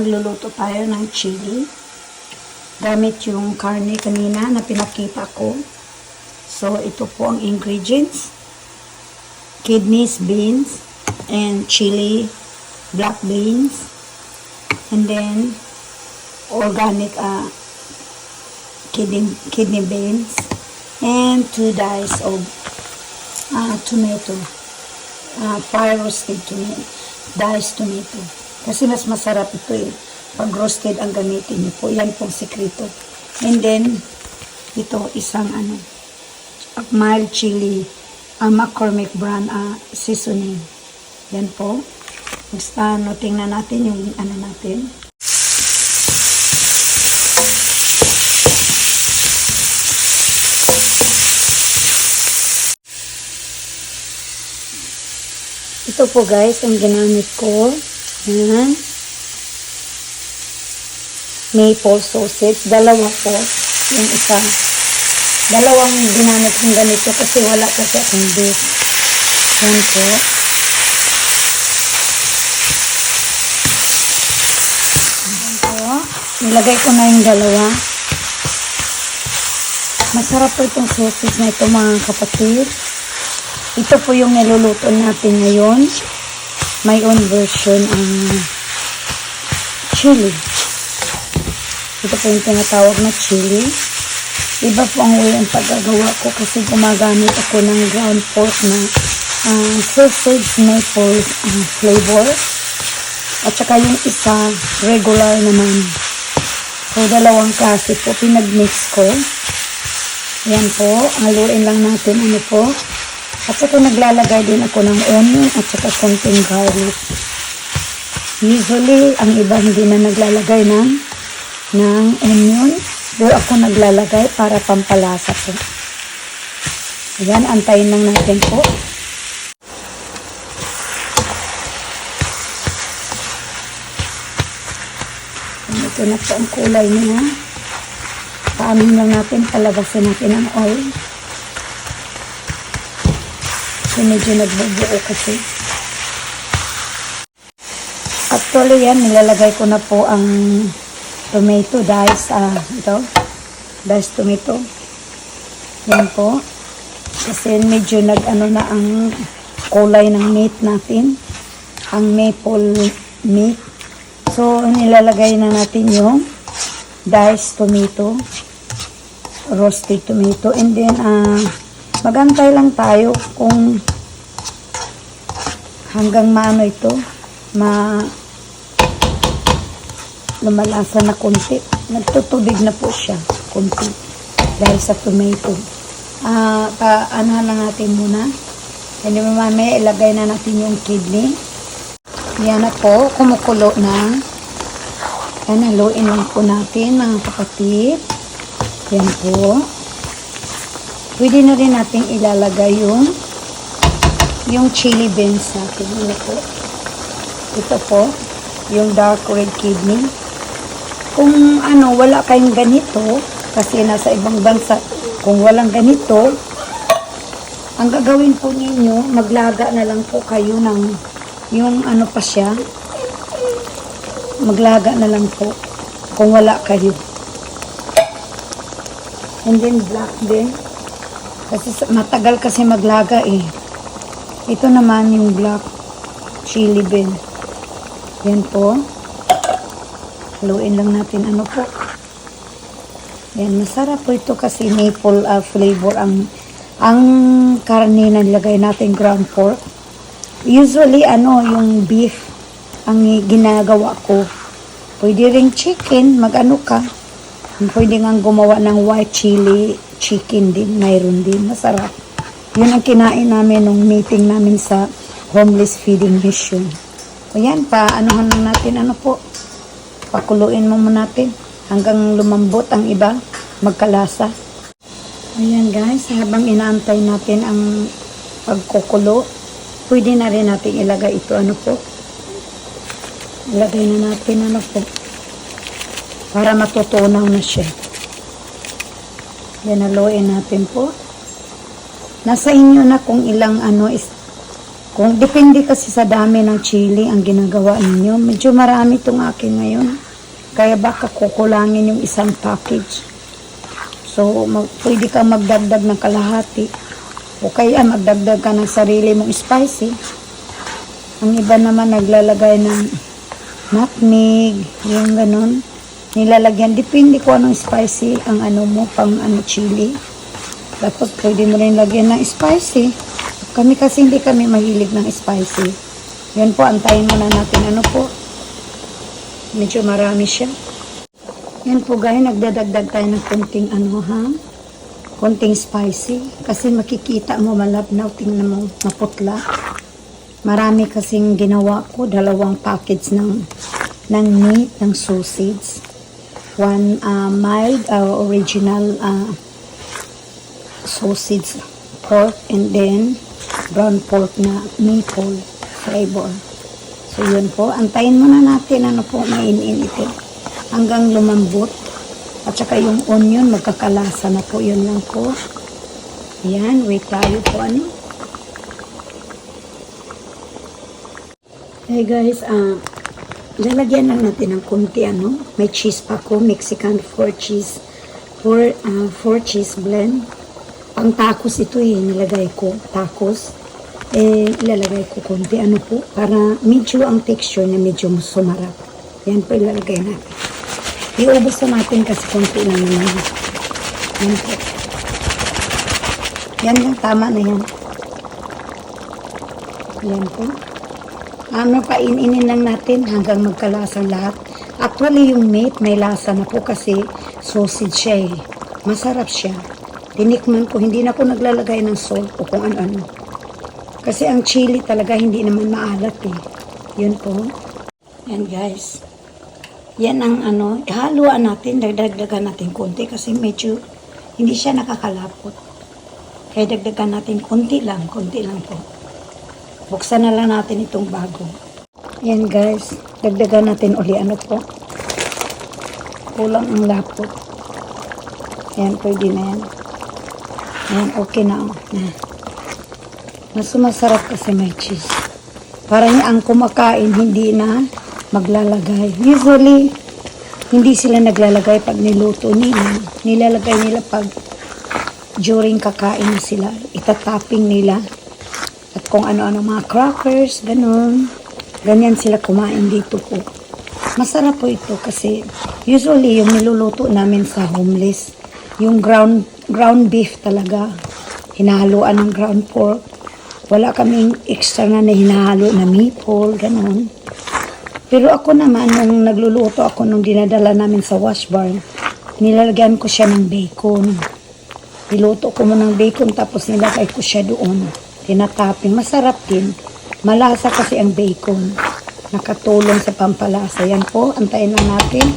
magluluto tayo ng chili. Gamit yung karne kanina na pinakita ko. So, ito po ang ingredients. Kidneys, beans, and chili, black beans, and then organic kidney beans, and 2 dice of tomato, fire roasted tomato, diced tomato. Kasi mas masarap ito eh. Pag roasted ang gamitin niyo po. Yan pong sekreto. And then, ito isang mild chili, McCormick brand seasoning. Yan po. Basta tingnan natin yung natin. Ito po guys, ang ginamit ko. Yan. Maple sausage. Dalawa po. Yung isa. Dalawang ginamit kong ganito kasi wala kasi akong beef. Yan po. Yan po. Nilagay ko na yung dalawa. Masarap po itong sausage na ito mga kapatid. Ito po yung niluluto natin ngayon. My own version ang chili. Ito po yung tinatawag na chili. Iba po ang way ang paggagawa ko kasi gumagamit ako ng ground pork na sausage maple flavor. At saka yung isa, regular naman. So, dalawang klase po. Pinag-mix ko. Yan po. Haluin lang natin po. At saka naglalagay din ako ng onion at saka konting garlic. Usually, ang iba hindi na naglalagay ng onion. Pero ako naglalagay para pampalasa po. Ayan, antayin lang natin po. Ito na po ang kulay niya. Paamin lang natin, palabasin natin ang oil. Kasi medyo nagbubuo kasi. Actually yan, nilalagay ko na po ang tomato diced, diced tomato. Yan po. Kasi medyo na ang kulay ng meat natin. Ang maple meat. So, nilalagay na natin yung diced tomato. Roasted tomato. And then, magantay lang tayo kung hanggang maano ito, lumalasa na konti. Nagtutubig na po siya, konti. Dahil sa tomato. Anahan lang natin muna. And then mamaya ilagay na natin yung kidney. Yan na po, kumukulo na. Yan, haluin lang po natin mga kapatid. Yan po. Pwede na rin natin ilalagay yung chili beans natin. Ano po? Ito po, yung dark red kidney. Kung wala kayong ganito, kasi nasa ibang bansa, kung walang ganito, ang gagawin po ninyo, maglaga na lang po kayo ng yung pa siya. Maglaga na lang po kung wala kayo. And then black din. Kasi matagal kasi maglaga eh. Ito naman yung black chili bean. Yan po. Haluin lang natin po. Yan, masarap po ito kasi maple flavor ang karne na nilagay natin ground pork. Usually yung beef ang ginagawa ko. Pwede ring chicken, ka. Pwede nga gumawa ng white chili chicken din, mayroon din, masarap. Yun ang kinain namin nung meeting namin sa homeless feeding mission. Ayan, anuhan lang natin, pakuluin mo natin hanggang lumambot ang iba, magkalasa. Ayan guys, habang inaantay natin ang pagkukulo, pwede na rin natin ilagay ito, ilagay na natin, para matutunaw na siya. Yan, haluin natin po. Nasa inyo na kung ilang Kung depende kasi sa dami ng chili ang ginagawa ninyo. Medyo marami itong akin ngayon. Kaya baka kukulangin yung isang package. So, pwede kang magdagdag ng kalahati. O kaya magdagdag ka ng sarili mong spicy. Ang iba naman naglalagay ng nutmeg, yung ganun. Nilalagyan. Depende kung anong spicy ang ano mo, pang ano chili. Tapos pwede mo rin lagyan ng spicy. Kami kasi hindi kami mahilig ng spicy. Yan po, antayin muna natin ano po. Medyo marami siya. Yan po guys, nagdadagdag tayo ng konting ano ha. Konting spicy. Kasi makikita mo malabnaw, tingnan mo, maputla. Marami kasing ginawa ko, 2 package ng meat, ng sausage. 1 mild, original sausage pork, and then brown pork na maple flavor. So yun po, antayin muna natin ano po, mainin ito hanggang lumambot. At saka yung onion magkakalasa na po, yun lang po. Ayan, wait tayo po ano. Hey guys, lalagyan lang natin ng konti ano, may cheese pa ko, Mexican 4 cheese blend. Pang tacos ito nilagay ko, tacos. Ilalagay ko konti ano po, para medyo ang texture na medyo sumarap. Yan po ilalagay natin. Iubos na natin kasi konti lang naman. Yan po. Yan lang, tama na yan. Yan po. Paininin lang natin hanggang magkalasang lahat. Actually, yung meat may lasa na po kasi sausage siya Masarap siya. Tinikman ko, hindi na ako naglalagay ng salt o kung ano-ano. Kasi ang chili talaga hindi naman maalat Yun po. Yan guys. Yan ang ano, haluan natin, dagdagan natin konti kasi medyo hindi siya nakakalapot. Kaya dagdagan natin konti lang po. Buksan na lang natin itong bago. Yan guys, dagdagan natin uli ano po. Kulang ang lapot. Yan, pwede na yan. Yan, okay na. Mas masarap kasi may cheese. Parang ang kumakain, hindi na maglalagay. Usually, hindi sila naglalagay pag niluto nila. Nilalagay nila pag during kakain na sila. Itatapping nila. At kung ano-ano mga crackers, ganun. Ganyan sila kumain dito po. Masarap po ito kasi usually yung niluluto namin sa homeless, yung ground beef talaga. Hinahaluan ng ground pork. Wala kaming extra na hinahalo na maple, ganun. Pero ako naman, nung nagluluto ako, nung dinadala namin sa wash barn, nilalagyan ko siya ng bacon. Niluto ko mo ng bacon tapos nilagay ko siya doon. Tinatapping. Masarap din. Malasa kasi ang bacon. Nakatulong sa pampalasa. Yan po. Antayin lang natin.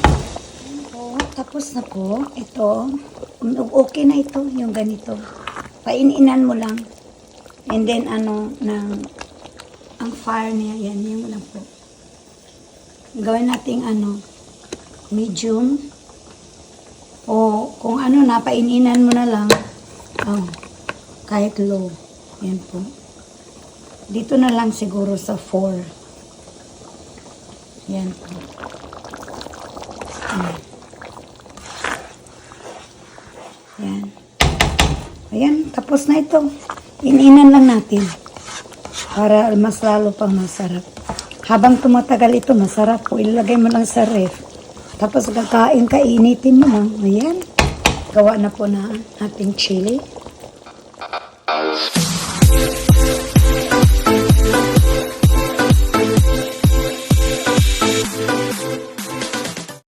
Po, tapos na po. Ito. Okay na ito. Yung ganito. Paininan mo lang. And then ang fire niya. Yan. Yung lang po. Gawin natin medium. O kung paininan mo na lang. Kahit low. Yan po. Dito na lang siguro sa 4. Yan po. Yan. Ayan, tapos na ito. Ininan lang natin. Para mas lalo pang masarap. Habang tumatagal ito, masarap po. Ilagay mo lang sa ref. Tapos kakain ka, initin mo lang. Ayan. Gawa na po na ating chili.